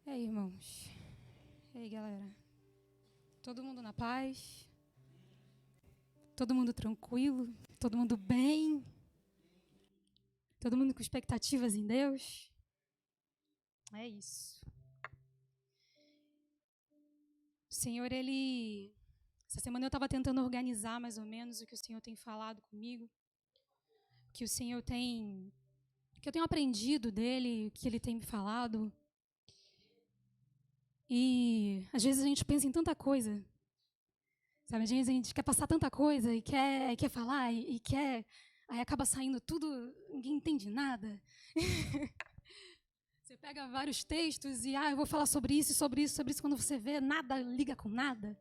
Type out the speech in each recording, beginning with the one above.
E aí, irmãos? E aí, galera? Todo mundo na paz? Todo mundo tranquilo? Todo mundo bem? Todo mundo com expectativas em Deus? É isso. O Senhor, essa semana eu estava tentando organizar mais ou menos o que o Senhor tem falado comigo, o que o Senhor tem... o que eu tenho aprendido dele, o que ele tem me falado. E às vezes a gente pensa em tanta coisa, sabe? Às vezes a gente quer passar tanta coisa e quer falar e quer... Aí acaba saindo tudo, ninguém entende nada. Você pega vários textos e, eu vou falar sobre isso, sobre isso, sobre isso. Quando você vê, nada liga com nada.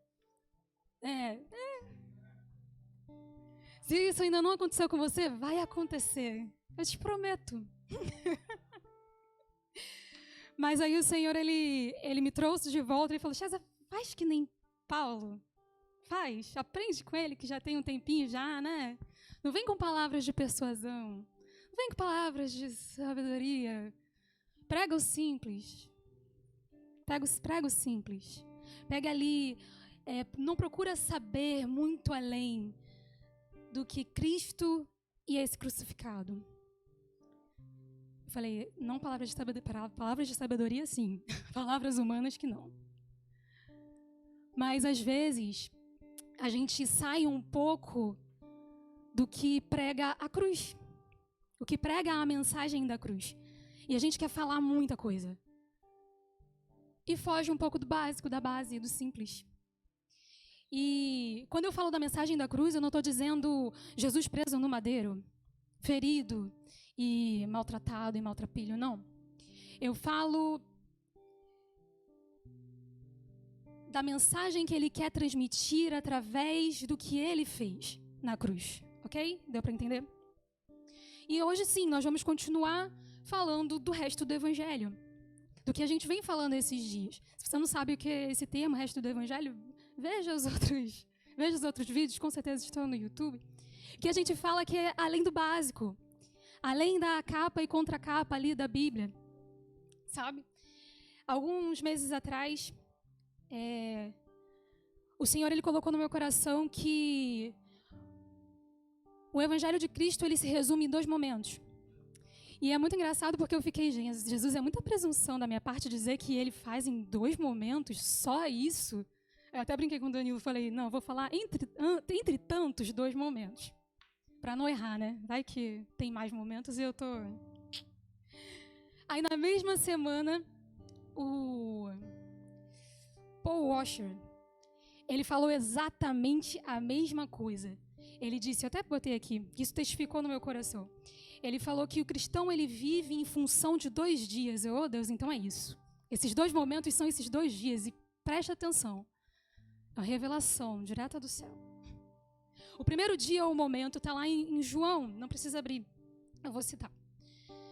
Se isso ainda não aconteceu com você, vai acontecer. Eu te prometo. Mas aí o Senhor, ele me trouxe de volta e falou, Chesa, faz que nem Paulo. Faz, aprende com ele, que já tem um tempinho já, né? Não vem com palavras de persuasão. Não vem com palavras de sabedoria. Prega o simples. Prega o simples. Pega ali, não procura saber muito além do que Cristo e esse crucificado. Eu falei, não palavras de sabedoria, sim. Palavras humanas que não. Mas, às vezes, a gente sai um pouco do que prega a cruz. O que prega a mensagem da cruz. E a gente quer falar muita coisa. E foge um pouco do básico, da base, do simples. E quando eu falo da mensagem da cruz, eu não estou dizendo Jesus preso no madeiro, ferido e maltratado e maltrapilho, não. Eu falo da mensagem que ele quer transmitir através do que ele fez na cruz, ok? Deu para entender? E hoje sim, nós vamos continuar falando do resto do Evangelho, do que a gente vem falando esses dias. Se você não sabe o que é esse termo, resto do Evangelho, veja os outros vídeos, com certeza estão no YouTube, que a gente fala que é além do básico, além da capa e contracapa ali da Bíblia, sabe? Alguns meses atrás, o Senhor ele colocou no meu coração que o Evangelho de Cristo ele se resume em 2 momentos. E é muito engraçado porque eu fiquei, gente, Jesus, é muita presunção da minha parte dizer que ele faz em 2 momentos, só isso. Eu até brinquei com o Danilo, falei, não, vou falar entre tantos 2 momentos. Pra não errar, né? Vai que tem mais momentos e eu tô... Aí na mesma semana, o Paul Washer, ele falou exatamente a mesma coisa. Ele disse, eu até botei aqui, isso testificou no meu coração. Ele falou que o cristão ele vive em função de 2 dias. Oh, Deus, então é isso. Esses 2 momentos são esses 2 dias. E preste atenção. A revelação direta do céu. O primeiro dia ou momento está lá em João. Não precisa abrir. Eu vou citar.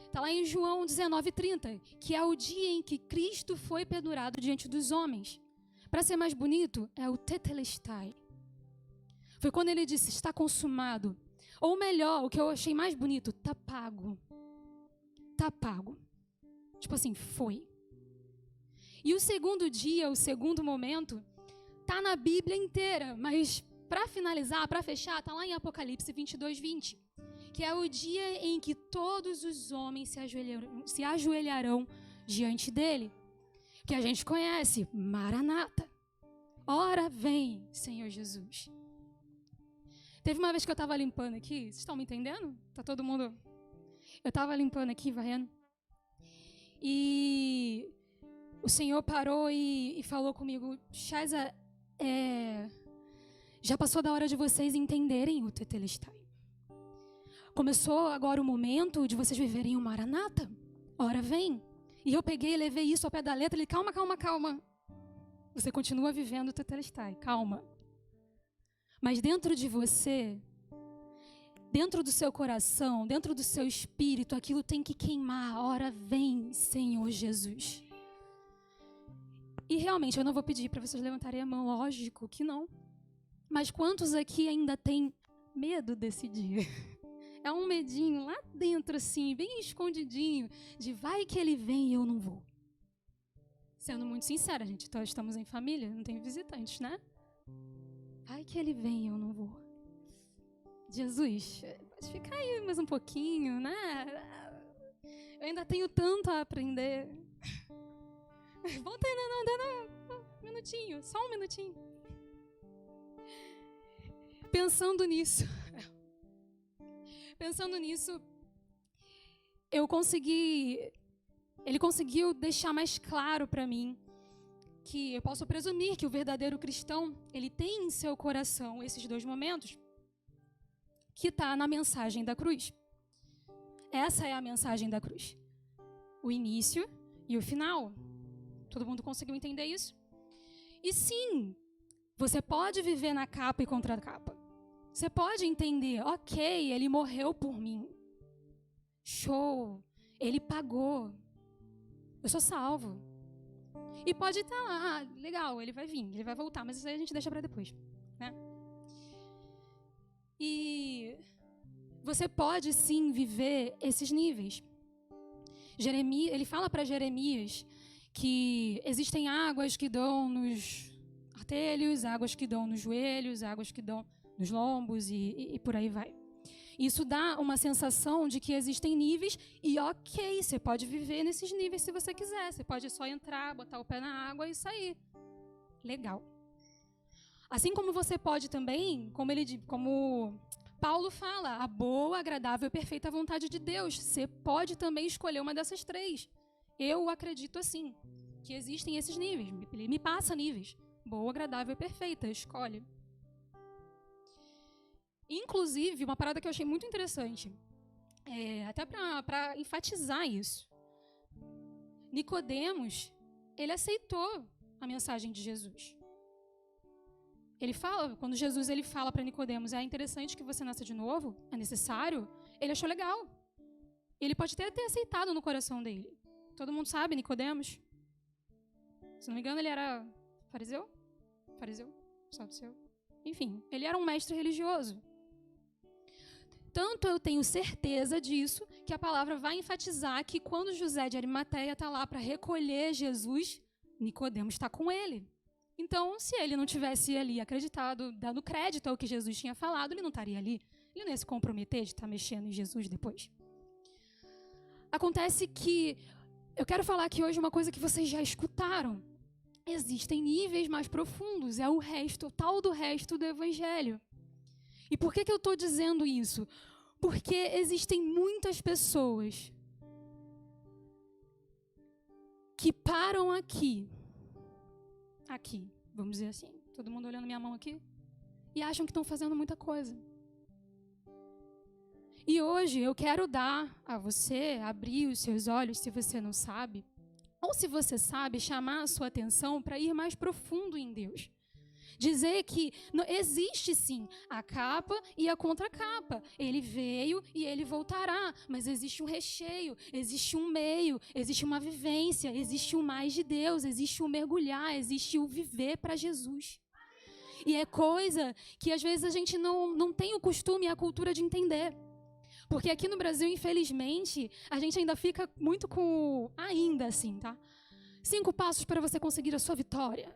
Está lá em João 19:30, que é o dia em que Cristo foi pendurado diante dos homens. Para ser mais bonito, é o tetelestai. Foi quando ele disse, está consumado. Ou melhor, o que eu achei mais bonito, tá pago. Tá pago. Tipo assim, foi. E o segundo dia, o segundo momento, tá na Bíblia inteira, mas para finalizar, para fechar, tá lá em Apocalipse 22:20, que é o dia em que todos os homens se ajoelharão diante dele, que a gente conhece, Maranata. Ora vem, Senhor Jesus. Teve uma vez que eu estava limpando aqui, vocês estão me entendendo? Tá todo mundo... Eu estava limpando aqui, varrendo, e o Senhor parou e falou comigo, Chesa, já passou da hora de vocês entenderem o tetelestai. Começou agora o momento de vocês viverem o Maranata. Ora vem. E eu peguei e levei isso ao pé da letra, ele, calma. Você continua vivendo o tetelestai, calma. Mas dentro de você, dentro do seu coração, dentro do seu espírito, aquilo tem que queimar. Ora vem, Senhor Jesus. E realmente, eu não vou pedir para vocês levantarem a mão, lógico que não. Mas quantos aqui ainda têm medo desse dia? É um medinho lá dentro, assim, bem escondidinho, de vai que ele vem e eu não vou. Sendo muito sincera, gente, então estamos em família, não tem visitantes, né? Vai que ele vem e eu não vou. Jesus, pode ficar aí mais um pouquinho, né? Eu ainda tenho tanto a aprender. Volta ainda não, um minutinho, só um minutinho. Pensando nisso, ele conseguiu deixar mais claro para mim que eu posso presumir que o verdadeiro cristão, ele tem em seu coração esses dois momentos que está na mensagem da cruz. Essa é a mensagem da cruz. O início e o final. Todo mundo conseguiu entender isso? E sim, você pode viver na capa e contra a capa. Você pode entender, ok, ele morreu por mim. Show, ele pagou. Eu sou salvo. E pode estar lá, legal, ele vai vir, ele vai voltar, mas isso aí a gente deixa para depois, né? E você pode sim viver esses níveis. Jeremias, ele fala para Jeremias que existem águas que dão nos artelhos, águas que dão nos joelhos, águas que dão nos lombos e por aí vai. Isso dá uma sensação de que existem níveis e ok, você pode viver nesses níveis se você quiser. Você pode só entrar, botar o pé na água e sair. Legal. Assim como você pode também, como Paulo fala, a boa, agradável e perfeita vontade de Deus. Você pode também escolher uma dessas três. Eu acredito assim, que existem esses níveis. Ele me passa níveis. Boa, agradável e perfeita. Escolhe. Inclusive, uma parada que eu achei muito interessante, até para enfatizar isso. Nicodemos, ele aceitou a mensagem de Jesus. Ele fala, quando Jesus ele fala para Nicodemos, é interessante que você nasça de novo, é necessário, ele achou legal. Ele pode até ter aceitado no coração dele. Todo mundo sabe, Nicodemos. Se não me engano, ele era fariseu? Fariseu? Saduceu? Enfim, ele era um mestre religioso. Tanto eu tenho certeza disso, que a palavra vai enfatizar que quando José de Arimateia está lá para recolher Jesus, Nicodemos está com ele. Então, se ele não tivesse ali acreditado, dando crédito ao que Jesus tinha falado, ele não estaria ali. Ele não ia se comprometer de estar mexendo em Jesus depois. Acontece que eu quero falar aqui hoje uma coisa que vocês já escutaram. Existem níveis mais profundos, é o resto, o tal do resto do evangelho. E por que eu estou dizendo isso? Porque existem muitas pessoas que param aqui, vamos dizer assim, todo mundo olhando minha mão aqui, e acham que estão fazendo muita coisa. E hoje eu quero dar a você, abrir os seus olhos, se você não sabe, ou se você sabe, chamar a sua atenção para ir mais profundo em Deus. Dizer que existe sim a capa e a contracapa. Ele veio e ele voltará, mas existe um recheio, existe um meio, existe uma vivência, existe o mais de Deus, existe o mergulhar, existe o viver para Jesus. E é coisa que às vezes a gente não tem o costume e a cultura de entender. Porque aqui no Brasil, infelizmente, a gente ainda fica muito com ainda assim, tá? 5 passos para você conseguir a sua vitória.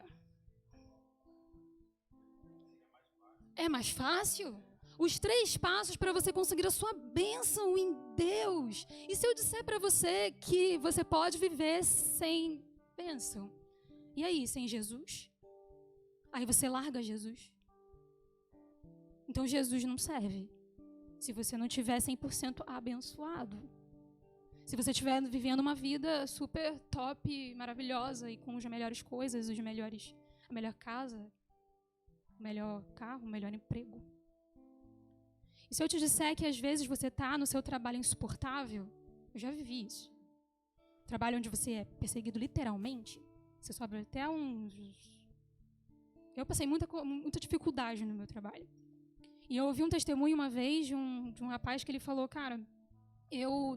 É mais fácil? Os 3 passos para você conseguir a sua bênção em Deus. E se eu disser para você que você pode viver sem bênção? E aí, sem Jesus? Aí você larga Jesus. Então Jesus não serve. Se você não tiver 100% abençoado. Se você estiver vivendo uma vida super top, maravilhosa e com as melhores coisas, a melhor casa, o melhor carro, o melhor emprego. E se eu te disser que às vezes você está no seu trabalho insuportável, eu já vivi isso. Trabalho onde você é perseguido literalmente, você sobe até uns... Eu passei muita dificuldade no meu trabalho. E eu ouvi um testemunho uma vez de um rapaz que ele falou, cara,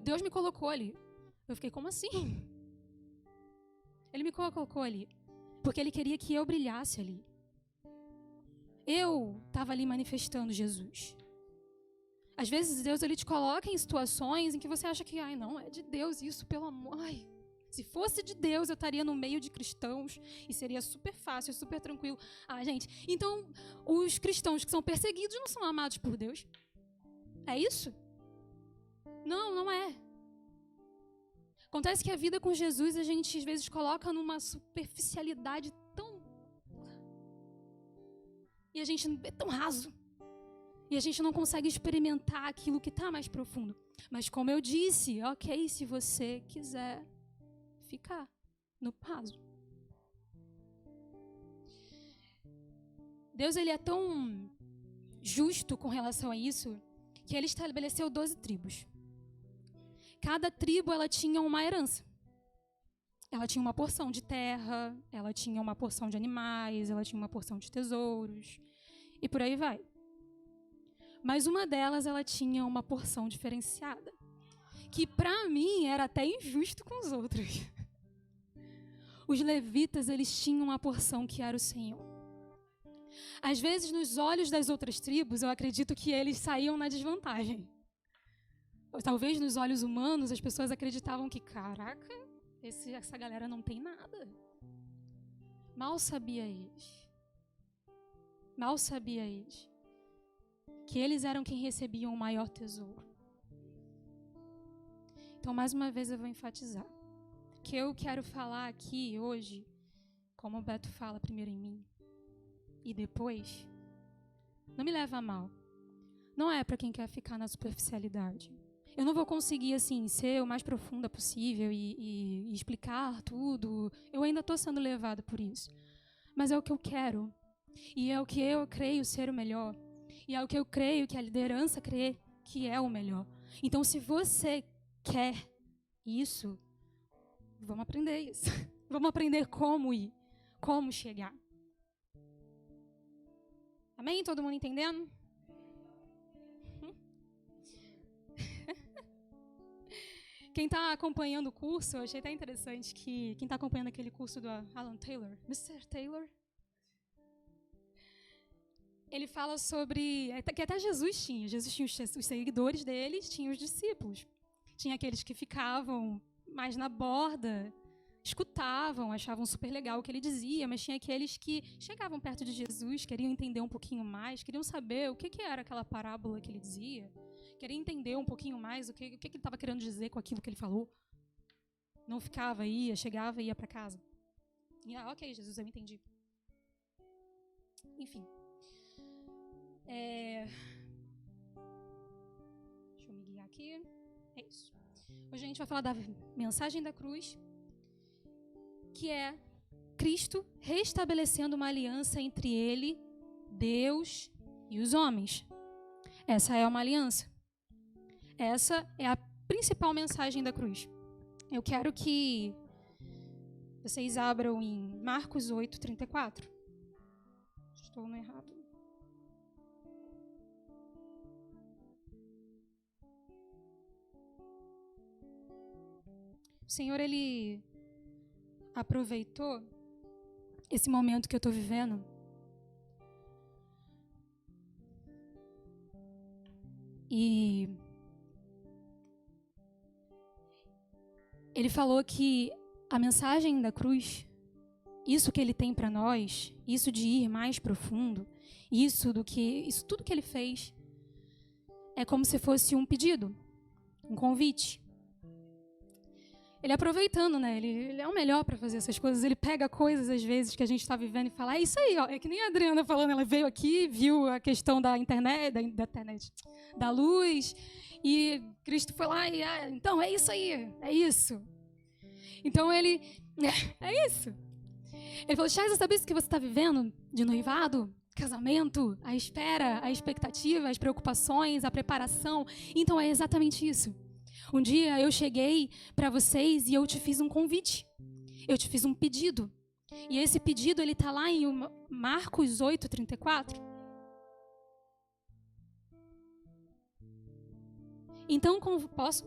Deus me colocou ali. Eu fiquei, como assim? Ele me colocou ali, porque ele queria que eu brilhasse ali. Eu estava ali manifestando Jesus. Às vezes Deus ele te coloca em situações em que você acha que, ai não, é de Deus isso, pelo amor. Ai, Se fosse de Deus, eu estaria no meio de cristãos e seria super fácil, super tranquilo. Ah, gente, então os cristãos que são perseguidos não são amados por Deus? É isso? Não, não é. Acontece que a vida com Jesus a gente às vezes coloca numa superficialidade tão... E a gente é tão raso. E a gente não consegue experimentar aquilo que está mais profundo. Mas como eu disse, ok, se você quiser ficar no raso. Deus, ele é tão justo com relação a isso, que ele estabeleceu 12 tribos. Cada tribo, ela tinha uma herança. Ela tinha uma porção de terra, ela tinha uma porção de animais, ela tinha uma porção de tesouros, e por aí vai. Mas uma delas, ela tinha uma porção diferenciada, que para mim era até injusto com os outros. Os levitas, eles tinham uma porção que era o Senhor. Às vezes, nos olhos das outras tribos, eu acredito que eles saíam na desvantagem. Ou talvez nos olhos humanos, as pessoas acreditavam que, caraca, essa galera não tem nada. Mal sabia eles. Mal sabia eles que eles eram quem recebiam o maior tesouro. Então, mais uma vez, eu vou enfatizar que eu quero falar aqui hoje, como o Beto fala primeiro em mim, e depois, não me leva a mal. Não é para quem quer ficar na superficialidade. Eu não vou conseguir, assim, ser o mais profunda possível e explicar tudo. Eu ainda estou sendo levada por isso. Mas é o que eu quero. E é o que eu creio ser o melhor. E é o que eu creio que a liderança crê que é o melhor. Então, se você quer isso, vamos aprender isso. Vamos aprender como ir, como chegar. Amém? Todo mundo entendendo? Quem está acompanhando o curso, eu achei até interessante que quem está acompanhando aquele curso do Alan Taylor, Mr. Taylor, ele fala sobre que até Jesus tinha os seguidores deles, tinha os discípulos. Tinha aqueles que ficavam mais na borda, escutavam, achavam super legal o que ele dizia, mas tinha aqueles que chegavam perto de Jesus, queriam entender um pouquinho mais, queriam saber o que era aquela parábola que ele dizia. Queria entender um pouquinho mais o que ele estava querendo dizer com aquilo que ele falou. Não ficava, chegava e ia para casa. E, ok, Jesus, eu entendi. Enfim. Deixa eu me guiar aqui. É isso. Hoje a gente vai falar da mensagem da cruz, que é Cristo restabelecendo uma aliança entre Ele, Deus e os homens. Essa é uma aliança. Essa é a principal mensagem da cruz. Eu quero que vocês abram em Marcos 8:34. Estou no errado. O Senhor, Ele aproveitou esse momento que eu estou vivendo e Ele falou que a mensagem da cruz, isso que Ele tem para nós, isso de ir mais profundo, isso tudo que Ele fez, é como se fosse um pedido, um convite. Ele aproveitando, né? Ele é o melhor para fazer essas coisas. Ele pega coisas, às vezes, que a gente está vivendo e fala, isso aí, ó. É que nem a Adriana falando, ela veio aqui, viu a questão da internet, da luz, e Cristo foi lá e, então, é isso aí, é isso. Então, é isso. Ele falou, Chaz, sabe isso que você está vivendo de noivado? Casamento, a espera, a expectativa, as preocupações, a preparação. Então, é exatamente isso. Um dia eu cheguei para vocês e eu te fiz um convite. Eu te fiz um pedido. E esse pedido, ele está lá em Marcos 8:34. Então, posso?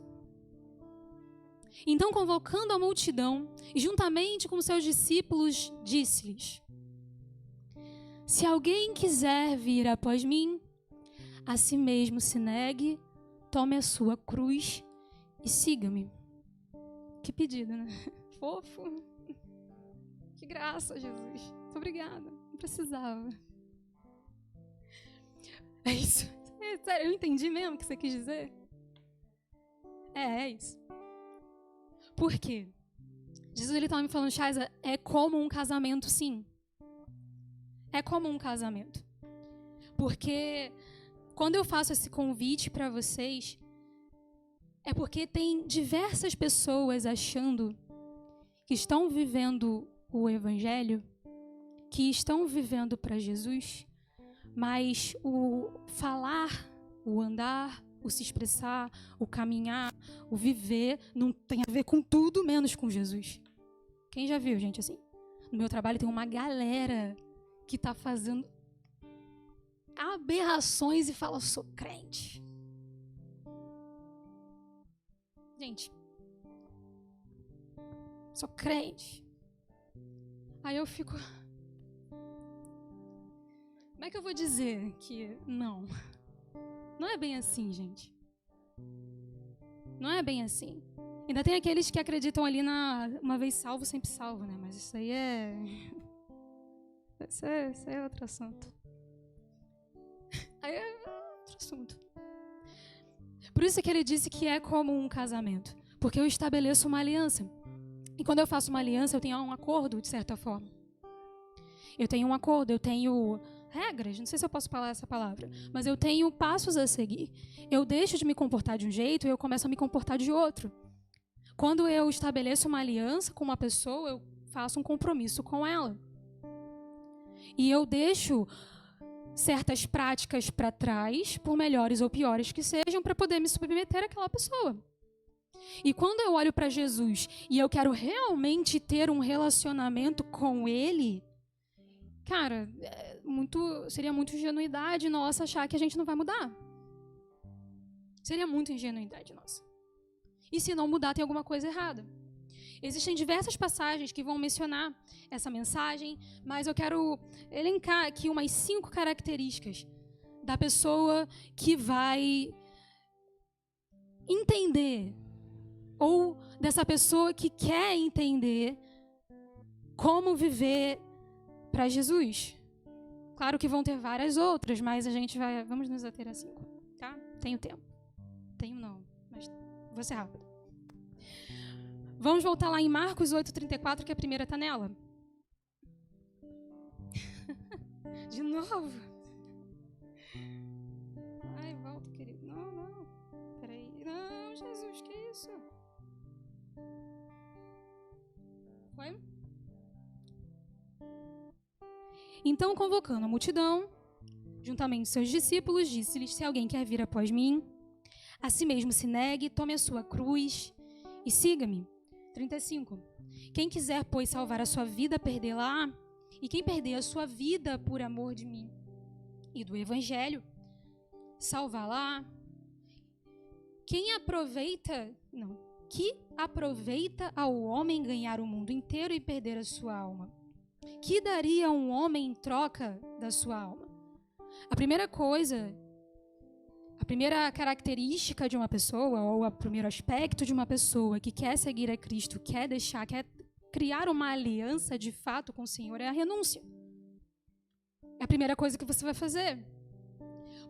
Então, convocando a multidão, juntamente com seus discípulos, disse-lhes: se alguém quiser vir após mim, a si mesmo se negue, tome a sua cruz e siga-me. Que pedido, né? Fofo. Que graça, Jesus. Muito obrigada. Não precisava. É isso. Sério, eu entendi mesmo o que você quis dizer? É isso. Por quê? Jesus, ele estava me falando, Shaisa, é como um casamento, sim. É como um casamento. Porque quando eu faço esse convite para vocês, é porque tem diversas pessoas achando que estão vivendo o Evangelho, que estão vivendo para Jesus, mas o falar, o andar, o se expressar, o caminhar, o viver, não tem a ver com tudo menos com Jesus. Quem já viu, gente, assim? No meu trabalho tem uma galera que está fazendo aberrações e fala, sou crente. Gente, sou crente. Aí eu fico... Como é que eu vou dizer que não? Não é bem assim, gente. Não é bem assim. Ainda tem aqueles que acreditam ali na uma vez salvo, sempre salvo, né? Mas isso aí é... Isso é outro assunto. Aí é outro assunto. Por isso que ele disse que é como um casamento. Porque eu estabeleço uma aliança. E quando eu faço uma aliança, eu tenho um acordo, de certa forma. Eu tenho um acordo, eu tenho regras, não sei se eu posso falar essa palavra, mas eu tenho passos a seguir. Eu deixo de me comportar de um jeito e eu começo a me comportar de outro. Quando eu estabeleço uma aliança com uma pessoa, eu faço um compromisso com ela. E eu deixo certas práticas para trás, por melhores ou piores que sejam, para poder me submeter àquela pessoa. E quando eu olho para Jesus e eu quero realmente ter um relacionamento com Ele, cara, seria muito ingenuidade nossa achar que a gente não vai mudar. Seria muito ingenuidade nossa. E se não mudar, tem alguma coisa errada. Existem diversas passagens que vão mencionar essa mensagem, mas eu quero elencar aqui umas 5 características da pessoa que vai entender, ou dessa pessoa que quer entender como viver para Jesus. Claro que vão ter várias outras, mas vamos nos ater a 5, tá? Tenho tempo. Tenho não, mas vou ser rápido. Vamos voltar lá em Marcos 8:34, que a primeira está nela. De novo. Ai, volta, querido. Não. Peraí. Não, Jesus, que isso? Foi? Então, convocando a multidão, juntamente seus discípulos, disse-lhes, se alguém quer vir após mim, a si mesmo se negue, tome a sua cruz e siga-me. 35. Quem quiser, pois, salvar a sua vida, perdê-la, e quem perder a sua vida por amor de mim e do Evangelho, salvá-la. Que aproveita ao homem ganhar o mundo inteiro e perder a sua alma? Que daria um homem em troca da sua alma? A primeira característica de uma pessoa, ou o primeiro aspecto de uma pessoa que quer seguir a Cristo, quer criar uma aliança de fato com o Senhor, é a renúncia. É a primeira coisa que você vai fazer.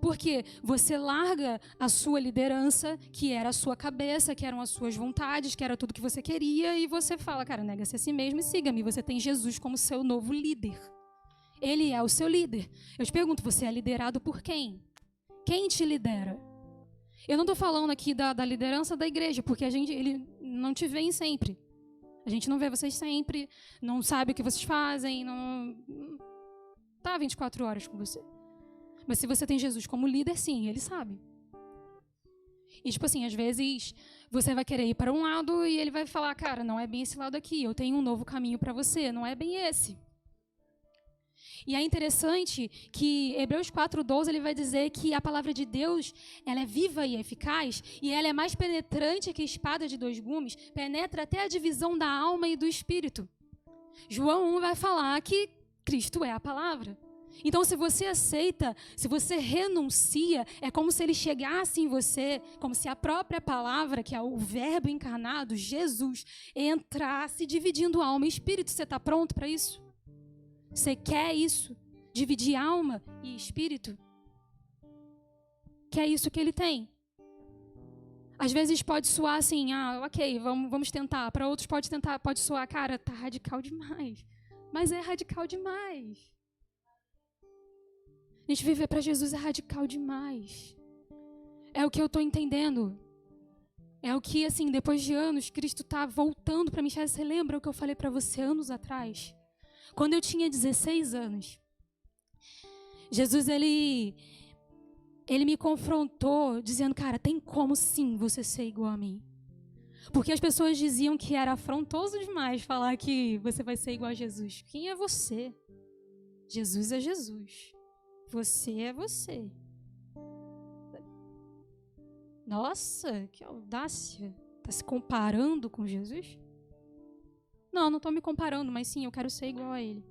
Porque você larga a sua liderança, que era a sua cabeça, que eram as suas vontades, que era tudo que você queria, e você fala, cara, nega-se a si mesmo e siga-me. Você tem Jesus como seu novo líder. Ele é o seu líder. Eu te pergunto, você é liderado por quem? Quem te lidera? Eu não estou falando aqui da liderança da igreja, porque ele não te vê sempre. A gente não vê vocês sempre, não sabe o que vocês fazem, não está 24 horas com você. Mas se você tem Jesus como líder, sim, ele sabe. E tipo assim, às vezes você vai querer ir para um lado e ele vai falar, cara, não é bem esse lado aqui, eu tenho um novo caminho para você, não é bem esse. E é interessante que Hebreus 4:12 ele vai dizer que a palavra de Deus ela é viva e eficaz e ela é mais penetrante que espada de 2 gumes, penetra até a divisão da alma e do espírito. João 1 vai falar que Cristo é a palavra. Então, se você aceita, se você renuncia, é como se ele chegasse em você, como se a própria palavra, que é o verbo encarnado, Jesus, entrasse dividindo alma e espírito. Você está pronto para isso? Você quer isso? Dividir alma e espírito? Que é isso que ele tem. Às vezes pode soar assim, ok, vamos tentar. Para outros pode soar, cara, tá radical demais. Mas é radical demais. A gente viver para Jesus é radical demais. É o que eu estou entendendo. É o que, assim, depois de anos, Cristo está voltando para mim. Você lembra o que eu falei para você anos atrás? Quando eu tinha 16 anos, Jesus, ele me confrontou dizendo, cara, tem como sim você ser igual a mim. Porque as pessoas diziam que era afrontoso demais falar que você vai ser igual a Jesus. Quem é você? Jesus é Jesus. Você é você. Nossa, que audácia. Tá se comparando com Jesus? Não estou me comparando, mas sim, eu quero ser igual a Ele.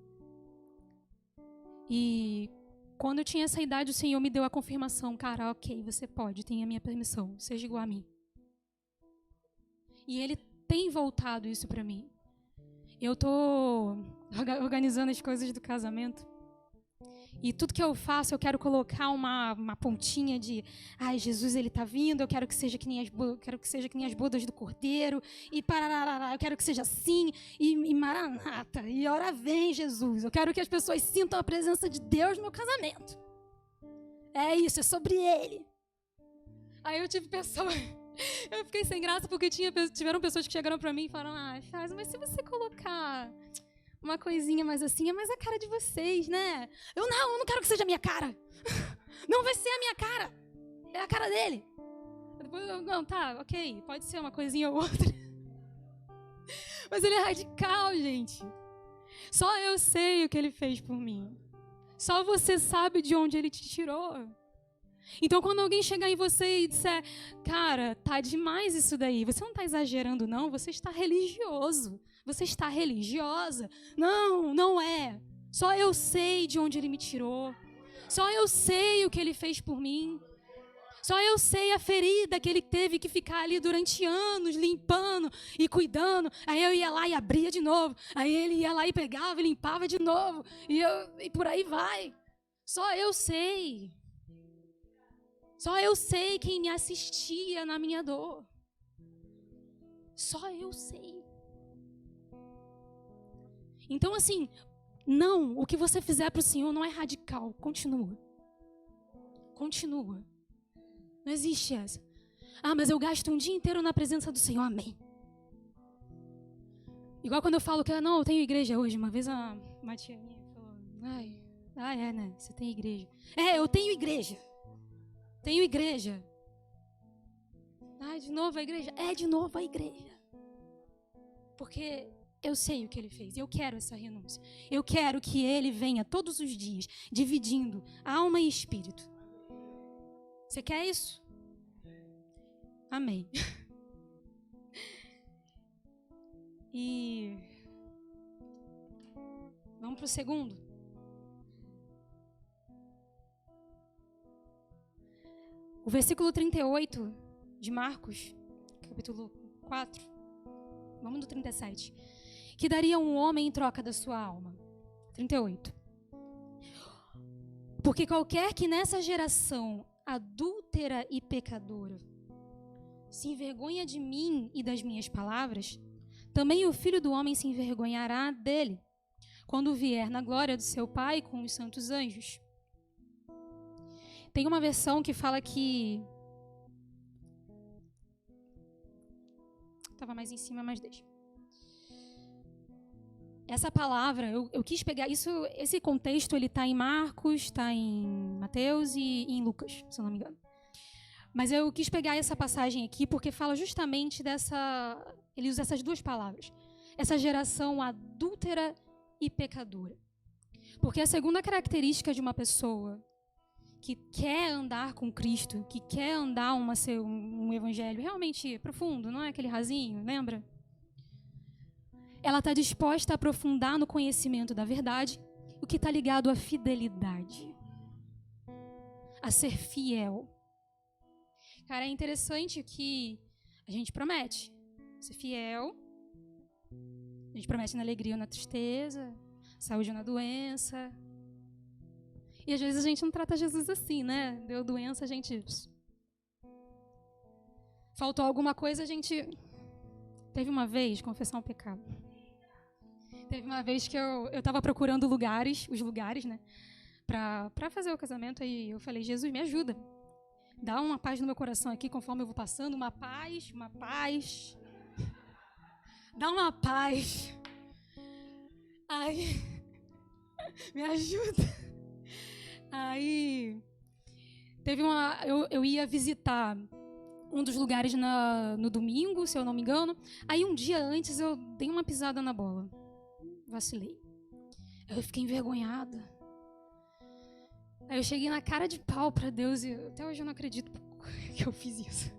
E quando eu tinha essa idade, o Senhor me deu a confirmação. Cara, ok, você pode, tem a minha permissão. Seja igual a mim. E Ele tem voltado isso para mim. Eu estou organizando as coisas do casamento. E tudo que eu faço, eu quero colocar uma pontinha de, Jesus, ele está vindo, eu quero que seja que nem as bodas do Cordeiro, e parará, eu quero que seja assim, e maranata, e hora vem, Jesus. Eu quero que as pessoas sintam a presença de Deus no meu casamento. É isso, é sobre ele. Aí eu tive pessoas, eu fiquei sem graça porque tiveram pessoas que chegaram para mim e falaram, mas se você colocar uma coisinha mais assim, é mais a cara de vocês, né? Eu não quero que seja a minha cara. Não vai ser a minha cara. É a cara dele. Depois ok, pode ser uma coisinha ou outra. Mas ele é radical, gente. Só eu sei o que ele fez por mim. Só você sabe de onde ele te tirou. Então, quando alguém chegar em você e disser, cara, tá demais isso daí, você não está exagerando, não, você está religioso. Você está religiosa? Não é. Só eu sei de onde ele me tirou. Só eu sei o que ele fez por mim. Só eu sei a ferida que ele teve que ficar ali durante anos, limpando e cuidando. Aí eu ia lá e abria de novo. Aí ele ia lá e pegava e limpava de novo. E por aí vai. Só eu sei. Só eu sei quem me assistia na minha dor. Só eu sei. Então, assim, o que você fizer para o Senhor não é radical. Continua. Não existe essa. Mas eu gasto um dia inteiro na presença do Senhor. Amém. Igual quando eu falo que, eu tenho igreja hoje. Uma vez uma tia minha falou, né? Você tem igreja. Eu tenho igreja. Tenho igreja. De novo a igreja? De novo a igreja. Porque eu sei o que ele fez. Eu quero essa renúncia. Eu quero que ele venha todos os dias, dividindo alma e espírito. Você quer isso? Amém. E vamos para o segundo. O versículo 38 de Marcos, capítulo 4. Vamos no 37. Que daria um homem em troca da sua alma. 38. Porque qualquer que nessa geração adúltera e pecadora se envergonha de mim e das minhas palavras, também o Filho do Homem se envergonhará dele, quando vier na glória do seu Pai com os santos anjos. Tem uma versão que fala que... Estava mais em cima, mas deixa. Essa palavra, eu quis pegar isso, esse contexto, ele está em Marcos, está em Mateus e em Lucas, se eu não me engano. Mas eu quis pegar essa passagem aqui porque fala justamente dessa... Ele usa essas duas palavras. Essa geração adúltera e pecadora. Porque a segunda característica de uma pessoa que quer andar com Cristo, que quer andar um evangelho realmente profundo, não é aquele rasinho, lembra? Ela está disposta a aprofundar no conhecimento da verdade o que está ligado à fidelidade, a ser fiel. Cara, é interessante que a gente promete ser fiel, a gente promete na alegria ou na tristeza, saúde ou na doença. E às vezes a gente não trata Jesus assim, né? Deu doença, a gente... Faltou alguma coisa, a gente... Teve uma vez, confessar um pecado. Teve uma vez que eu estava procurando os lugares, né? Pra fazer o casamento, aí eu falei, Jesus, me ajuda. Dá uma paz no meu coração aqui, conforme eu vou passando, uma paz. Dá uma paz. Aí, me ajuda. Aí, eu ia visitar um dos lugares no domingo, se eu não me engano. Aí, um dia antes, eu dei uma pisada na bola. Vacilei. Eu fiquei envergonhada. Aí eu cheguei na cara de pau pra Deus, e até hoje eu não acredito que eu fiz isso.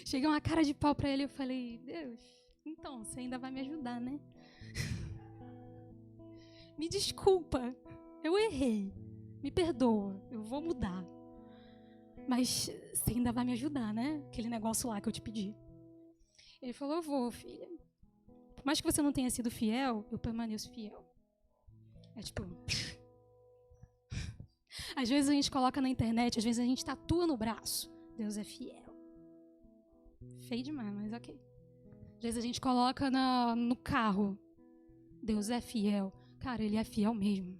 Cheguei uma cara de pau pra ele e eu falei, Deus, então, você ainda vai me ajudar, né? Me desculpa, eu errei, me perdoa, eu vou mudar. Mas você ainda vai me ajudar, né? Aquele negócio lá que eu te pedi. Ele falou, eu vou, filha. Por mais que você não tenha sido fiel, eu permaneço fiel. É tipo... Às vezes a gente coloca na internet, às vezes a gente tatua no braço. Deus é fiel. Feio demais, mas ok. Às vezes a gente coloca no carro. Deus é fiel. Cara, Ele é fiel mesmo.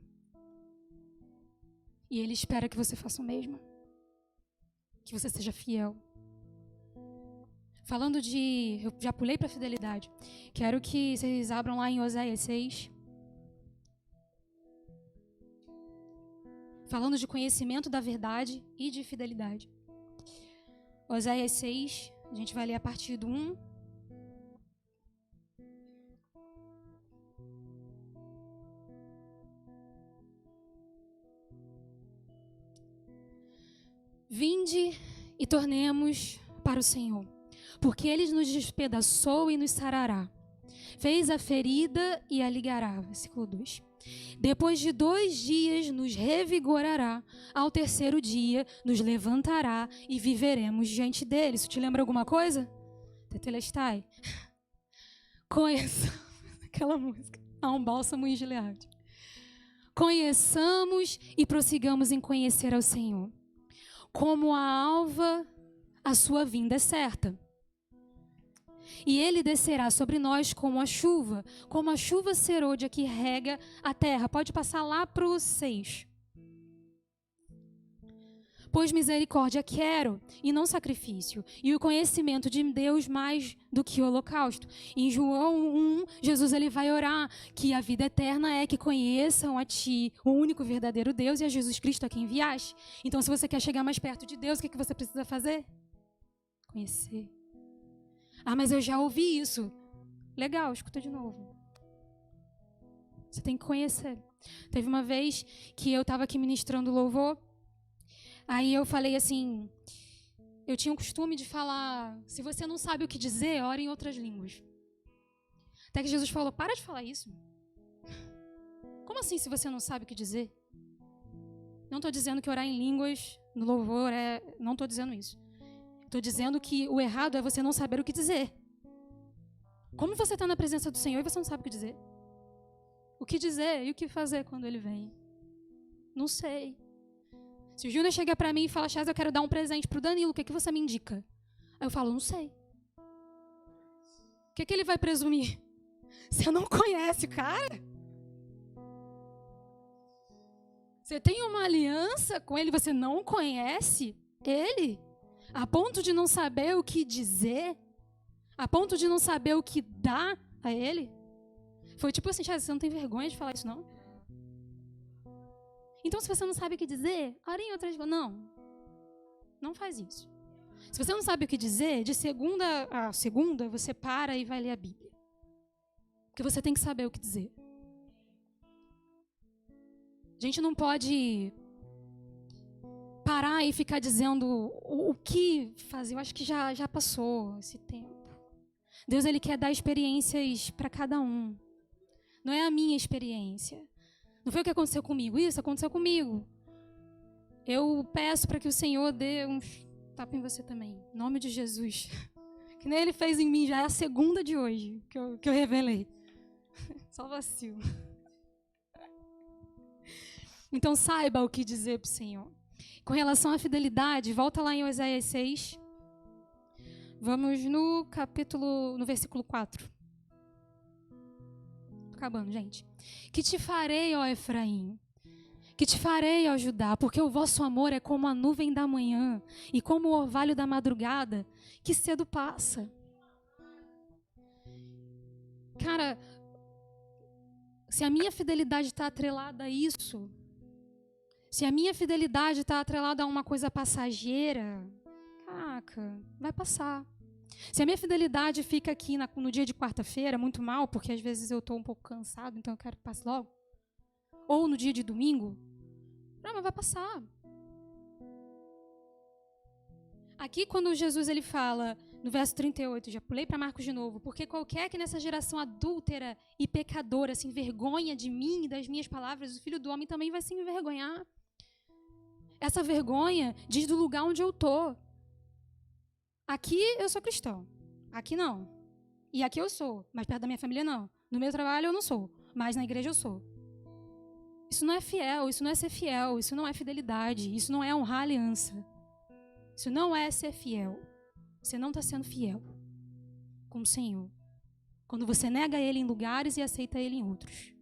E Ele espera que você faça o mesmo. Que você seja fiel. Falando de... Eu já pulei para fidelidade. Quero que vocês abram lá em Oséias 6. Falando de conhecimento da verdade e de fidelidade. Oséias 6, a gente vai ler a partir do 1. Vinde e tornemos para o Senhor, porque Ele nos despedaçou e nos sarará. Fez a ferida e a ligará. Versículo 2. Depois de 2 dias nos revigorará, ao 3º dia nos levantará e viveremos diante dele. Isso te lembra alguma coisa? Tetelestai. Conheçamos aquela música. Há um bálsamo em Gileade. Conheçamos e prossigamos em conhecer ao Senhor. Como a alva, a sua vinda é certa. E ele descerá sobre nós como a chuva serôdia que rega a terra. Pode passar lá para o 6. Pois misericórdia quero, e não sacrifício, e o conhecimento de Deus mais do que o holocausto. Em João 1, Jesus ele vai orar que a vida eterna é que conheçam a Ti, o único verdadeiro Deus, e a Jesus Cristo a quem enviaste. Então, se você quer chegar mais perto de Deus, o que você precisa fazer? Conhecer. Ah, mas eu já ouvi isso. Legal, escuta de novo. Você tem que conhecer. Teve uma vez que eu estava aqui ministrando louvor, aí eu falei assim, eu tinha o costume de falar, se você não sabe o que dizer, ore em outras línguas. Até que Jesus falou, para de falar isso. Como assim se você não sabe o que dizer? Não estou dizendo que orar em línguas no louvor não estou dizendo isso. Estou dizendo que o errado é você não saber o que dizer. Como você está na presença do Senhor e você não sabe o que dizer? O que dizer e o que fazer quando Ele vem? Não sei. Se o Júnior chegar para mim e falar, Chaz, eu quero dar um presente para o Danilo, o que você me indica? Aí eu falo, não sei. O que ele vai presumir? Você não conhece o cara? Você tem uma aliança com ele, você não conhece ele? A ponto de não saber o que dizer? A ponto de não saber o que dar a ele? Foi tipo assim, Chaz, você não tem vergonha de falar isso, não? Então, se você não sabe o que dizer, ore em outras línguas. Não faz isso. Se você não sabe o que dizer, de segunda a segunda, você para e vai ler a Bíblia. Porque você tem que saber o que dizer. A gente não pode parar e ficar dizendo o que fazer. Eu acho que já passou esse tempo. Deus, Ele quer dar experiências para cada um. Não é a minha experiência. Não foi o que aconteceu comigo. Isso aconteceu comigo. Eu peço para que o Senhor dê uns tapas em você também. Em nome de Jesus. Que nem Ele fez em mim, já é a segunda de hoje que eu revelei. Só vacilo. Então saiba o que dizer para o Senhor. Com relação à fidelidade, volta lá em Oséias 6. Vamos no versículo 4. Tô acabando, gente. Que te farei, ó Efraim? Que te farei, ó Judá? Porque o vosso amor é como a nuvem da manhã e como o orvalho da madrugada, que cedo passa. Cara, se a minha fidelidade está atrelada a isso, se a minha fidelidade está atrelada a uma coisa passageira, caraca, vai passar. Se a minha fidelidade fica aqui no dia de quarta-feira, muito mal, porque às vezes eu estou um pouco cansado, então eu quero que passe logo. Ou no dia de domingo, não, mas vai passar. Aqui quando Jesus ele fala, no verso 38, já pulei para Marcos de novo, porque qualquer que nessa geração adúltera e pecadora se envergonha de mim e das minhas palavras, o Filho do Homem também vai se envergonhar. Essa vergonha diz do lugar onde eu estou. Aqui eu sou cristão, aqui não. E aqui eu sou, mas perto da minha família não. No meu trabalho eu não sou, mas na igreja eu sou. Isso não é fiel, isso não é ser fiel, isso não é fidelidade, isso não é honrar a aliança. Isso não é ser fiel. Você não está sendo fiel com o Senhor. Quando você nega Ele em lugares e aceita Ele em outros.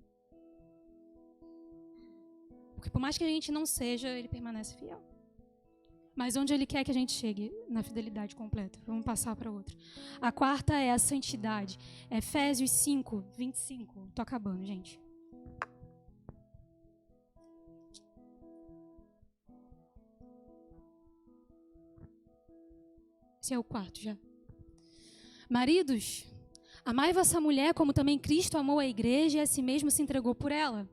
Porque por mais que a gente não seja, Ele permanece fiel. Mas onde Ele quer que a gente chegue na fidelidade completa? Vamos passar para outra. A quarta é a santidade. Efésios 5, 25. Estou acabando, gente. Esse é o quarto já. Maridos, amai vossa mulher como também Cristo amou a igreja e a si mesmo se entregou por ela.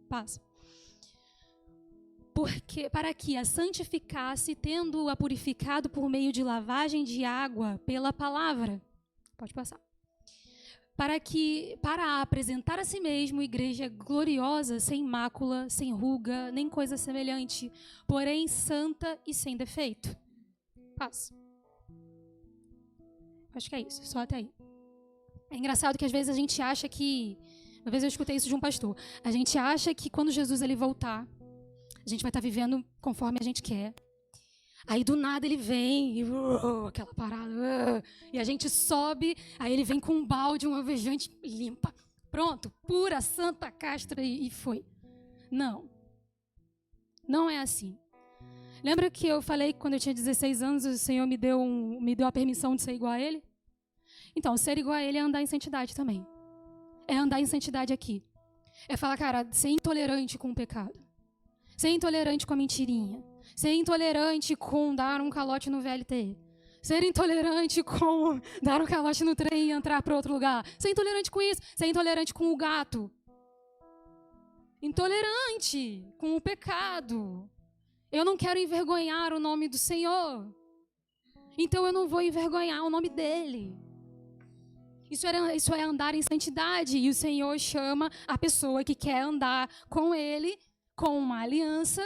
Passa. Porque, para que a santificasse, tendo-a purificado por meio de lavagem de água pela palavra. Pode passar. Para apresentar a si mesmo igreja gloriosa, sem mácula, sem ruga, nem coisa semelhante, porém santa e sem defeito. Passa. Acho que é isso, só até aí. É engraçado que às vezes a gente acha que... Uma vez eu escutei isso de um pastor. A gente acha que quando Jesus ele voltar, a gente vai estar vivendo conforme a gente quer. Aí do nada ele vem, e, aquela parada, e a gente sobe, aí ele vem com um balde, um alvejante, limpa. Pronto, pura, santa, castra, e foi. Não. Não é assim. Lembra que eu falei que quando eu tinha 16 anos, o Senhor me deu a permissão de ser igual a Ele? Então, ser igual a Ele é andar em santidade também. É andar em santidade aqui. É falar, cara, ser intolerante com o pecado. Ser intolerante com a mentirinha. Ser intolerante com dar um calote no VLT. Ser intolerante com dar um calote no trem e entrar para outro lugar. Ser intolerante com isso. Ser intolerante com o gato. Intolerante com o pecado. Eu não quero envergonhar o nome do Senhor. Então eu não vou envergonhar o nome dele. Isso é andar em santidade. E o Senhor chama a pessoa que quer andar com ele, com uma aliança,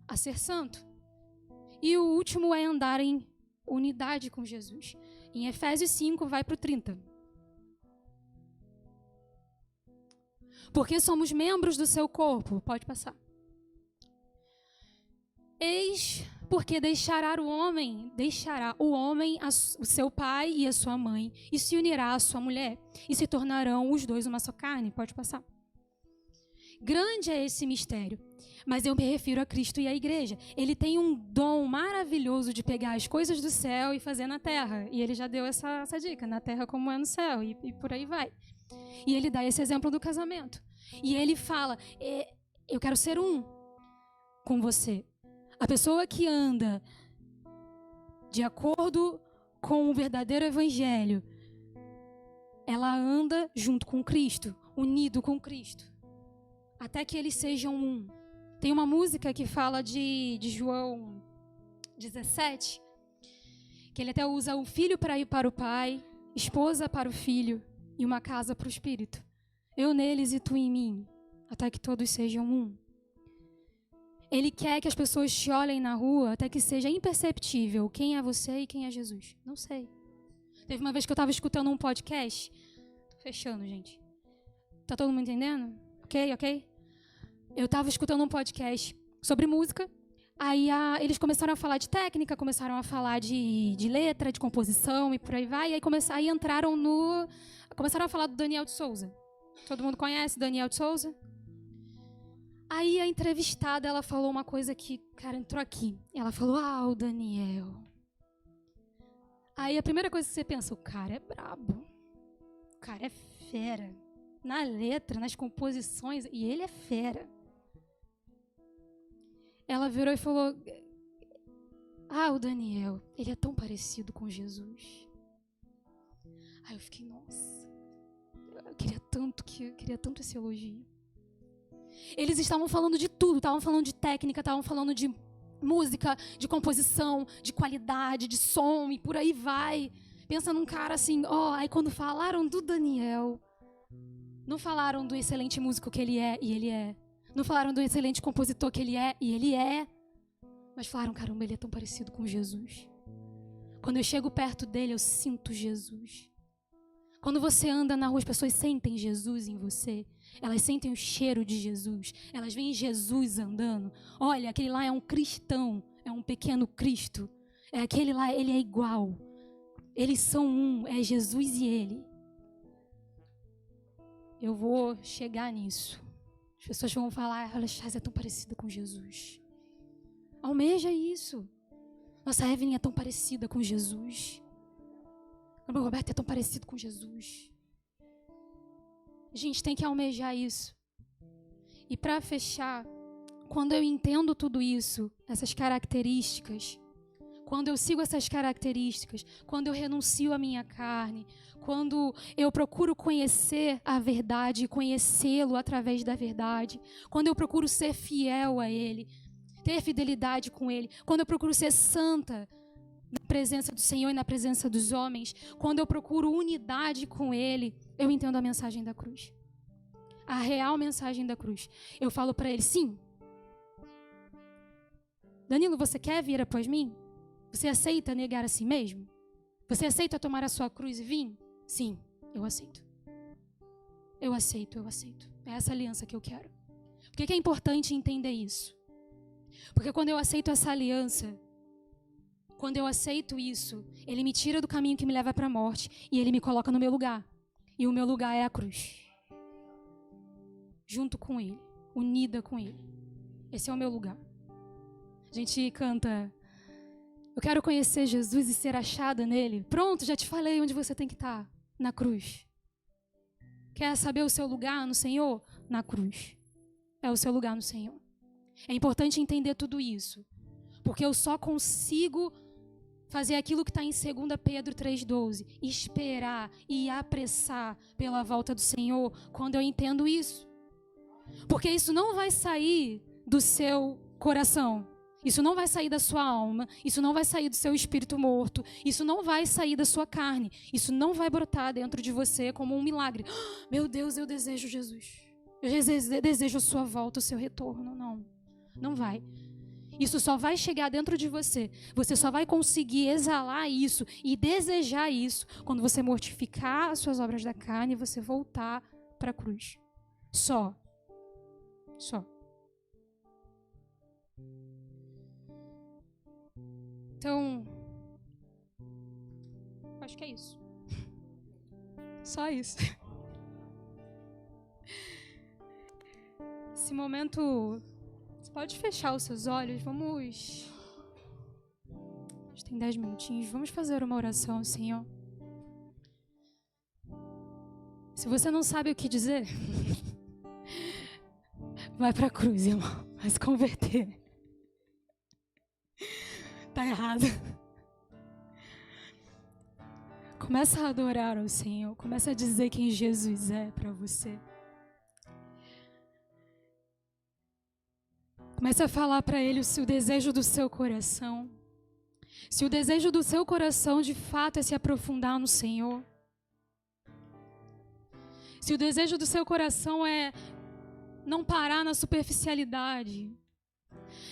a ser santo. E o último é andar em unidade com Jesus. Em Efésios 5, vai para o 30. Porque somos membros do seu corpo. Pode passar. Eis porque deixará o homem o seu pai e a sua mãe, e se unirá à sua mulher, e se tornarão os dois uma só carne. Pode passar. Grande é esse mistério, mas eu me refiro a Cristo e à igreja. Ele tem um dom maravilhoso de pegar as coisas do céu e fazer na terra. E ele já deu essa dica, na terra como é no céu, e por aí vai. E ele dá esse exemplo do casamento. E ele fala, eu quero ser um com você. A pessoa que anda de acordo com o verdadeiro evangelho, ela anda junto com Cristo, unido com Cristo, até que eles sejam um. Tem uma música que fala de João 17, que ele até usa o filho para ir para o pai, esposa para o filho e uma casa para o espírito. Eu neles e tu em mim. até que todos sejam um. Ele quer que as pessoas te olhem na rua até que seja imperceptível quem é você e quem é Jesus. Não sei. Teve uma vez que eu estava escutando um podcast. Tô fechando, gente. Tá todo mundo entendendo? Ok? Eu estava escutando um podcast sobre música. Aí eles começaram a falar de técnica, começaram a falar de letra, de composição e por aí vai. E aí entraram começaram a falar do Daniel de Souza. Todo mundo conhece Daniel de Souza? Aí a entrevistada, ela falou uma coisa que, cara, entrou aqui. Ela falou, o Daniel. Aí a primeira coisa que você pensa, o cara é brabo. O cara é fera. Na letra, nas composições, e ele é fera. Ela virou e falou, o Daniel, ele é tão parecido com Jesus. Aí eu fiquei, nossa, eu queria tanto esse elogio. Eles estavam falando de tudo, estavam falando de técnica, estavam falando de música, de composição, de qualidade, de som e por aí vai. Pensa num cara assim, aí quando falaram do Daniel, não falaram do excelente músico que ele é, e ele é. Não falaram do excelente compositor que ele é, e ele é. Mas falaram, caramba, ele é tão parecido com Jesus. Quando eu chego perto dele, eu sinto Jesus. Quando você anda na rua, as pessoas sentem Jesus em você. Elas sentem o cheiro de Jesus. Elas veem Jesus andando. Olha, aquele lá é um cristão, é um pequeno Cristo. Aquele lá, ele é igual. Eles são um, é Jesus e ele. Eu vou chegar nisso. As pessoas vão falar, olha, Chaz é tão parecida com Jesus. Almeja isso. Nossa, Evelyn é tão parecida com Jesus. O meu Roberto é tão parecido com Jesus. A gente tem que almejar isso. E para fechar, quando eu entendo tudo isso, essas características, quando eu sigo essas características, quando eu renuncio à minha carne, quando eu procuro conhecer a verdade e conhecê-lo através da verdade, quando eu procuro ser fiel a Ele, ter fidelidade com Ele, quando eu procuro ser santa na presença do Senhor e na presença dos homens, quando eu procuro unidade com Ele, eu entendo a mensagem da cruz. A real mensagem da cruz. Eu falo para Ele, sim. Danilo, você quer vir após mim? Você aceita negar a si mesmo? Você aceita tomar a sua cruz e vir? Sim, eu aceito. Eu aceito. É essa aliança que eu quero. Por que é importante entender isso? Porque quando eu aceito essa aliança, quando eu aceito isso, Ele me tira do caminho que me leva para a morte e Ele me coloca no meu lugar. E o meu lugar é a cruz. Junto com Ele, unida com Ele. Esse é o meu lugar. A gente canta... Eu quero conhecer Jesus e ser achada nele. Pronto, já te falei onde você tem que estar. Na cruz. Quer saber o seu lugar no Senhor? Na cruz. É o seu lugar no Senhor. É importante entender tudo isso. Porque eu só consigo fazer aquilo que está em 2 Pedro 3,12. Esperar e apressar pela volta do Senhor quando eu entendo isso. Porque isso não vai sair do seu coração. Isso não vai sair da sua alma, isso não vai sair do seu espírito morto, isso não vai sair da sua carne, isso não vai brotar dentro de você como um milagre. Meu Deus, eu desejo Jesus. Eu desejo a sua volta, o seu retorno. Não vai. Isso só vai chegar dentro de você. Você só vai conseguir exalar isso e desejar isso quando você mortificar as suas obras da carne e você voltar para a cruz. Só. Então, acho que é isso. Só isso. Esse momento, você pode fechar os seus olhos. Vamos... A gente tem 10 minutinhos. Vamos fazer uma oração, Senhor. Se você não sabe o que dizer, vai para a cruz, irmão. Vai se converter. Tá errado. Começa a adorar ao Senhor. Começa a dizer quem Jesus é para você. Começa a falar para Ele o desejo do seu coração. Se o desejo do seu coração de fato é se aprofundar no Senhor. Se o desejo do seu coração é não parar na superficialidade,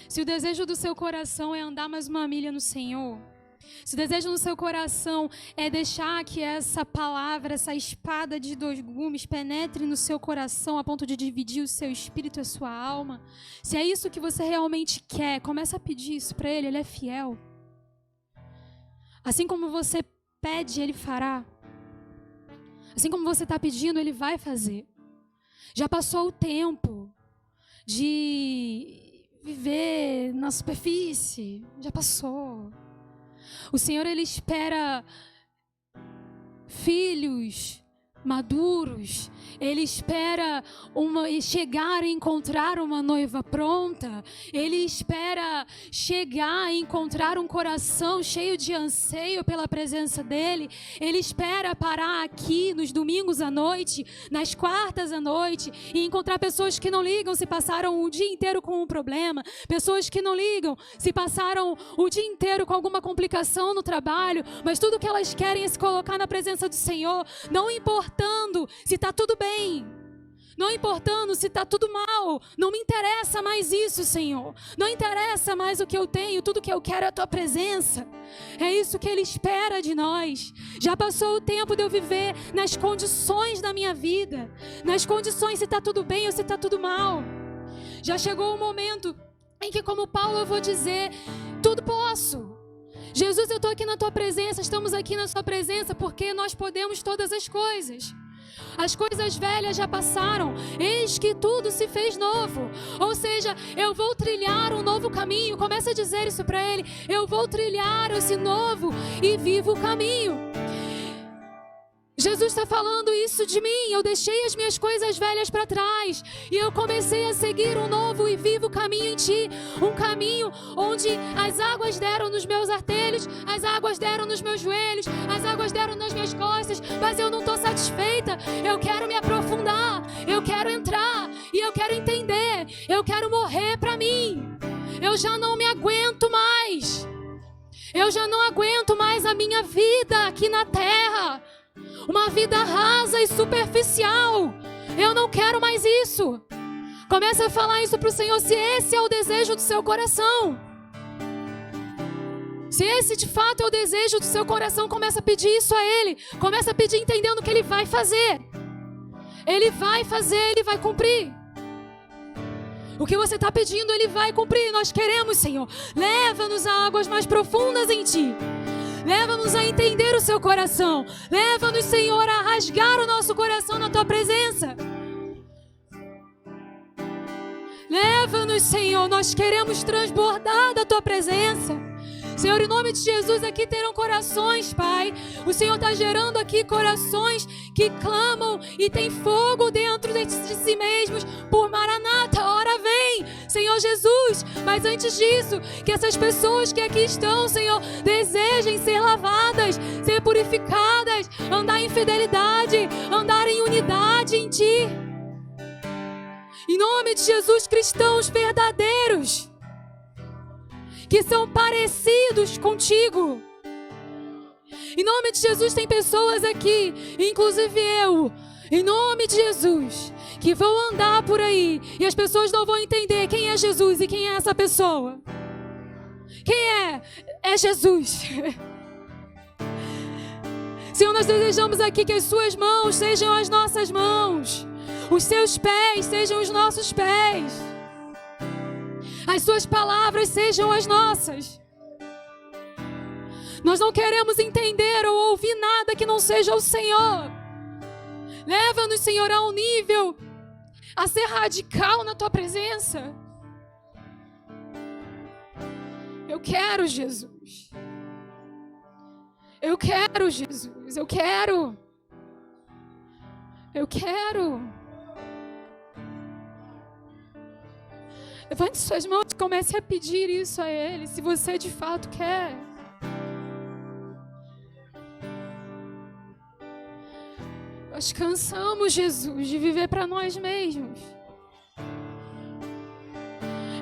se o desejo do seu coração é andar mais uma milha no Senhor, se o desejo no seu coração é deixar que essa palavra, essa espada de 2 gumes penetre no seu coração a ponto de dividir o seu espírito e a sua alma, se é isso que você realmente quer, começa a pedir isso para Ele, Ele é fiel. Assim como você pede, Ele fará. Assim como você está pedindo, Ele vai fazer. Já passou o tempo de viver na superfície. Já passou. O Senhor, Ele espera filhos maduros. Ele espera chegar e encontrar uma noiva pronta. Ele espera chegar e encontrar um coração cheio de anseio pela presença dEle. Ele espera parar aqui nos domingos à noite, nas quartas à noite, e encontrar pessoas que não ligam se passaram o dia inteiro com um problema, pessoas que não ligam se passaram o dia inteiro com alguma complicação no trabalho, mas tudo que elas querem é se colocar na presença do Senhor, não importando se está tudo bem, não importando se está tudo mal, não me interessa mais isso, Senhor, não interessa mais o que eu tenho, tudo que eu quero é a Tua presença. É isso que Ele espera de nós. Já passou o tempo de eu viver nas condições da minha vida, nas condições se está tudo bem ou se está tudo mal. Já chegou o momento em que, como Paulo, eu vou dizer, tudo posso. Jesus, eu estou aqui na Tua presença, estamos aqui na Sua presença porque nós podemos todas as coisas. As coisas velhas já passaram, eis que tudo se fez novo. Ou seja, eu vou trilhar um novo caminho. Começa a dizer isso para Ele. Eu vou trilhar esse novo e vivo caminho. Jesus está falando isso de mim. Eu deixei as minhas coisas velhas para trás e eu comecei a seguir um novo e vivo caminho em Ti. Um caminho onde as águas deram nos meus artelhos, as águas deram nos meus joelhos, as águas deram nas minhas costas, mas eu não estou satisfeita. Eu quero me aprofundar, eu quero entrar e eu quero entender. Eu quero morrer para mim. Eu já não me aguento mais. Eu já não aguento mais a minha vida aqui na terra. Uma vida rasa e superficial. Eu não quero mais isso. Começa a falar isso para o Senhor, se esse é o desejo do seu coração. Se esse de fato é o desejo do seu coração, começa a pedir isso a Ele. Começa a pedir entendendo que Ele vai fazer. Ele vai fazer, Ele vai cumprir. O que você está pedindo, Ele vai cumprir. Nós queremos, Senhor. Leva-nos a águas mais profundas em Ti. Leva-nos a entender o Seu coração. Leva-nos, Senhor, a rasgar o nosso coração na Tua presença. Leva-nos, Senhor, nós queremos transbordar da Tua presença. Senhor, em nome de Jesus, aqui terão corações, Pai. O Senhor está gerando aqui corações que clamam e tem fogo dentro de si mesmos por Maranata, ora vem, Senhor Jesus. Mas antes disso, que essas pessoas que aqui estão, Senhor, desejem ser lavadas, ser purificadas, andar em fidelidade, andar em unidade em Ti. Em nome de Jesus, cristãos verdadeiros, que são parecidos contigo. Em nome de Jesus, tem pessoas aqui, inclusive eu, em nome de Jesus, que vão andar por aí e as pessoas não vão entender quem é Jesus e quem é essa pessoa. Quem é? É Jesus. Senhor, nós desejamos aqui que as Suas mãos sejam as nossas mãos, os Seus pés sejam os nossos pés, as Suas palavras sejam as nossas. Nós não queremos entender ou ouvir nada que não seja o Senhor. Leva-nos, Senhor, a um nível a ser radical na Tua presença. Eu quero, Jesus. Eu quero, Jesus. Eu quero. Eu quero. Levante suas mãos e comece a pedir isso a Ele, se você de fato quer. Nós cansamos, Jesus, de viver para nós mesmos.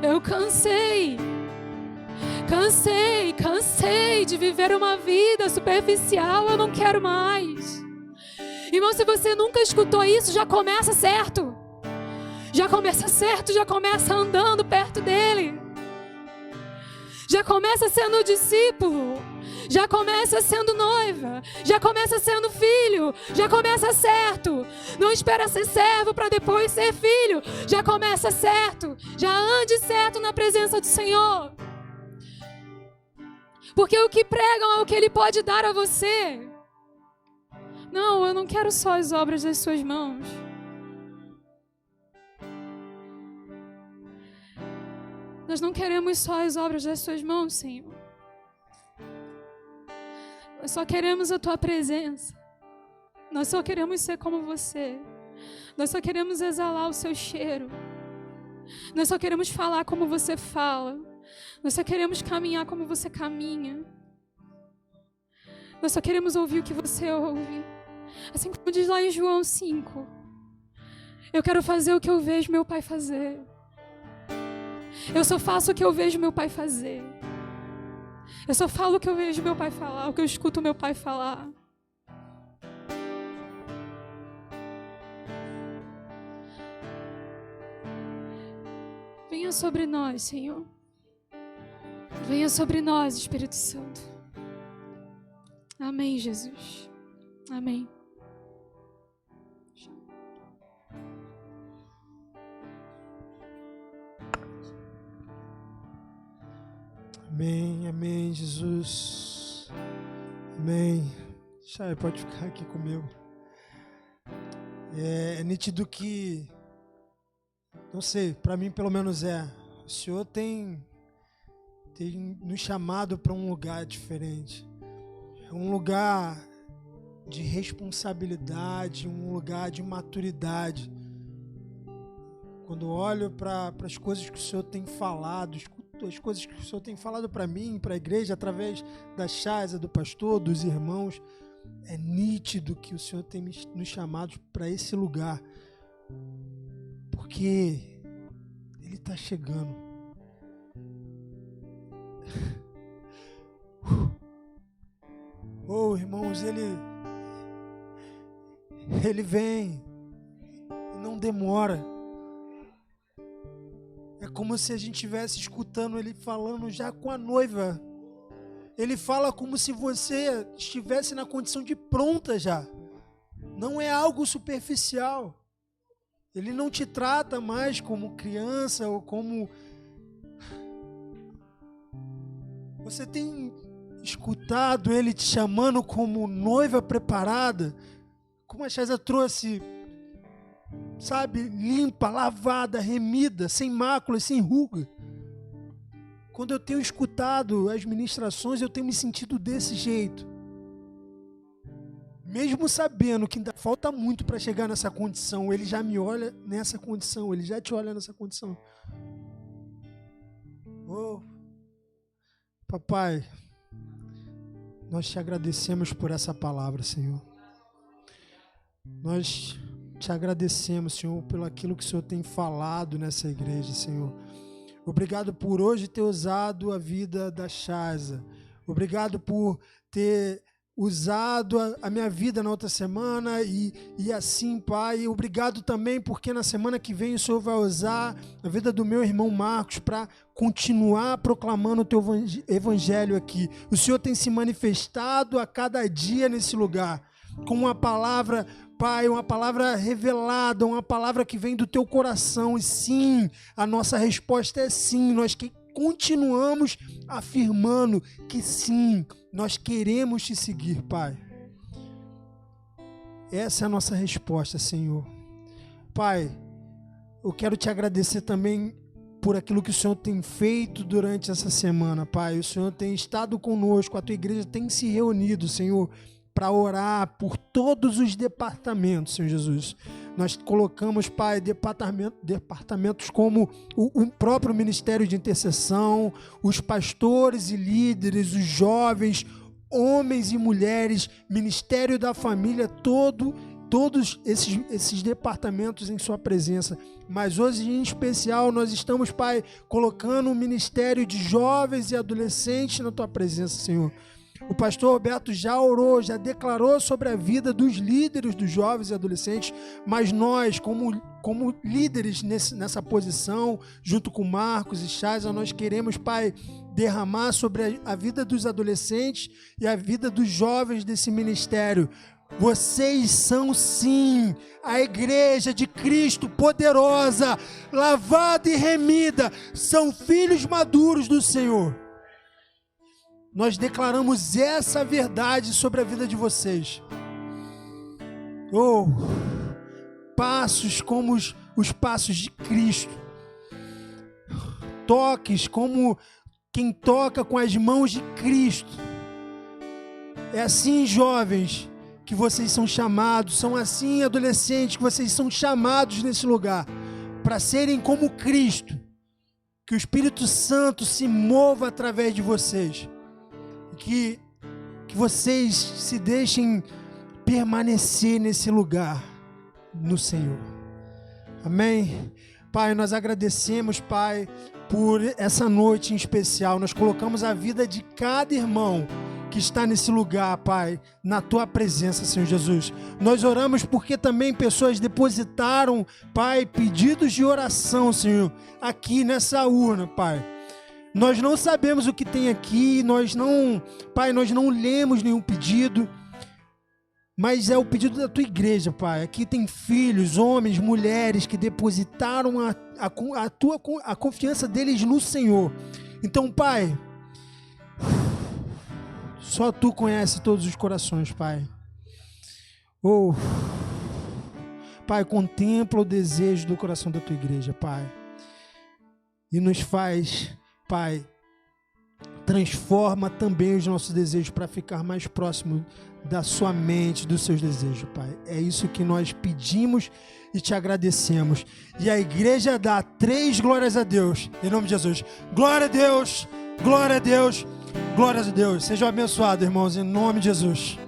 Eu cansei de viver uma vida superficial. Eu não quero mais. Irmão, se você nunca escutou isso, já começa certo. Já começa certo, já começa andando perto dele. Já começa sendo discípulo. Já começa sendo noiva. Já começa sendo filho. Já começa certo. Não espera ser servo para depois ser filho. Já começa certo. Já ande certo na presença do Senhor. Porque o que pregam é o que Ele pode dar a você. Não, eu não quero só as obras das suas mãos. Nós não queremos só as obras das suas mãos, Senhor. Nós só queremos a tua presença. Nós só queremos ser como você. Nós só queremos exalar o seu cheiro. Nós só queremos falar como você fala. Nós só queremos caminhar como você caminha. Nós só queremos ouvir o que você ouve. Assim como diz lá em João 5. Eu quero fazer o que eu vejo meu Pai fazer. Eu só faço o que eu vejo meu Pai fazer. Eu só falo o que eu vejo meu Pai falar, o que eu escuto meu Pai falar. Venha sobre nós, Senhor. Venha sobre nós, Espírito Santo. Amém, Jesus. Amém. Amém, amém, Jesus. Amém. Chay, pode ficar aqui comigo. É nítido que, não sei, para mim pelo menos o Senhor tem nos chamado para um lugar diferente. É um lugar de responsabilidade, um lugar de maturidade. Quando olho para as coisas que o Senhor tem falado, as coisas que o Senhor tem falado para mim, para a igreja, através da Chasa, do pastor, dos irmãos, é nítido que o Senhor tem nos chamado para esse lugar, porque Ele está chegando. Oh, irmãos, Ele vem e não demora. É como se a gente estivesse escutando Ele falando já com a noiva. Ele fala como se você estivesse na condição de pronta já. Não é algo superficial. Ele não te trata mais como criança ou como... Você tem escutado Ele te chamando como noiva preparada? Como a Chasa trouxe... Sabe, limpa, lavada, remida, sem máculas, sem ruga. Quando eu tenho escutado as ministrações, eu tenho me sentido desse jeito. Mesmo sabendo que ainda falta muito para chegar nessa condição, Ele já me olha nessa condição, Ele já te olha nessa condição. Oh, Papai, nós te agradecemos por essa palavra, Senhor. Nós te agradecemos, Senhor, pelo aquilo que o Senhor tem falado nessa igreja, Senhor. Obrigado por hoje ter usado a vida da Chasa. Obrigado por ter usado a minha vida na outra semana e assim, Pai. Obrigado também porque na semana que vem o Senhor vai usar a vida do meu irmão Marcos para continuar proclamando o teu evangelho aqui. O Senhor tem se manifestado a cada dia nesse lugar com uma palavra, Pai, uma palavra revelada, uma palavra que vem do teu coração. E sim, a nossa resposta é sim. Nós continuamos afirmando que sim, nós queremos te seguir, Pai. Essa é a nossa resposta, Senhor. Pai, eu quero te agradecer também por aquilo que o Senhor tem feito durante essa semana, Pai. O Senhor tem estado conosco, a tua igreja tem se reunido, Senhor, para orar por todos os departamentos, Senhor Jesus. Nós colocamos, Pai, departamentos como o próprio Ministério de Intercessão, os pastores e líderes, os jovens, homens e mulheres, Ministério da Família, todos esses departamentos em sua presença. Mas hoje, em especial, nós estamos, Pai, colocando o Ministério de Jovens e Adolescentes na tua presença, Senhor. O pastor Roberto já orou, já declarou sobre a vida dos líderes dos jovens e adolescentes, mas nós, como como líderes nessa posição, junto com Marcos e Chaisa, nós queremos, Pai, derramar sobre a vida dos adolescentes e a vida dos jovens desse ministério. Vocês são, sim, a igreja de Cristo poderosa, lavada e remida, são filhos maduros do Senhor. Nós declaramos essa verdade sobre a vida de vocês. Passos como os passos de Cristo. Toques como quem toca com as mãos de Cristo. É assim, jovens, que vocês são chamados, são assim, adolescentes, que vocês são chamados nesse lugar, para serem como Cristo. Que o Espírito Santo se mova através de vocês. Que vocês se deixem permanecer nesse lugar no Senhor. Amém? Pai, nós agradecemos, Pai, por essa noite em especial. Nós colocamos a vida de cada irmão que está nesse lugar, Pai, na Tua presença, Senhor Jesus. Nós oramos porque também pessoas depositaram, Pai, pedidos de oração, Senhor, aqui nessa urna, Pai. Nós não sabemos o que tem aqui, Pai, nós não lemos nenhum pedido, mas é o pedido da Tua igreja, Pai. Aqui tem filhos, homens, mulheres que depositaram a confiança deles no Senhor. Então, Pai, só Tu conhece todos os corações, Pai. Pai, contempla o desejo do coração da Tua igreja, Pai. E nos faz, Pai, transforma também os nossos desejos para ficar mais próximo da Sua mente, dos Seus desejos, Pai. É isso que nós pedimos e Te agradecemos. E a igreja dá 3 glórias a Deus, em nome de Jesus. Glória a Deus, glória a Deus, glórias a Deus. Sejam abençoados, irmãos, em nome de Jesus.